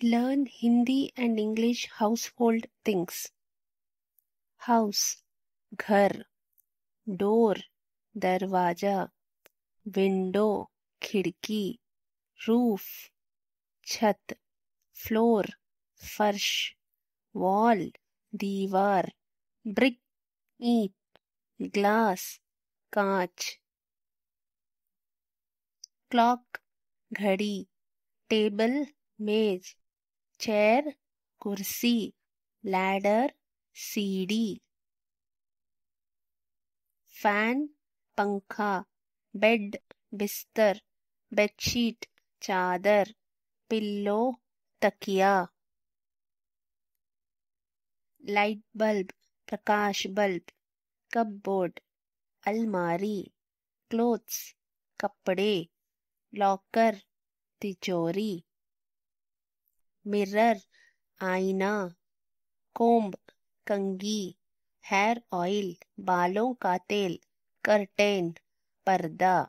Learn Hindi and English household things. House, घर. Door, दरवाजा. Window, खिड़की. Roof, छत. Floor, फर्श. Wall, दीवार. Brick, ईंट. Glass, कांच. Clock, घड़ी. Table, मेज. Chair, कुर्सी. Ladder, सीढ़ी. Fan, पंखा. Bed, बिस्तर. Bedsheet, चादर. Pillow, तकिया. Light bulb, प्रकाश बल्ब. Cupboard, अलमारी. Clothes, कपड़े. Locker, तिजोरी. Mirror, आईना. Comb, कंघी. Hair oil, बालों का तेल. Curtain, पर्दा.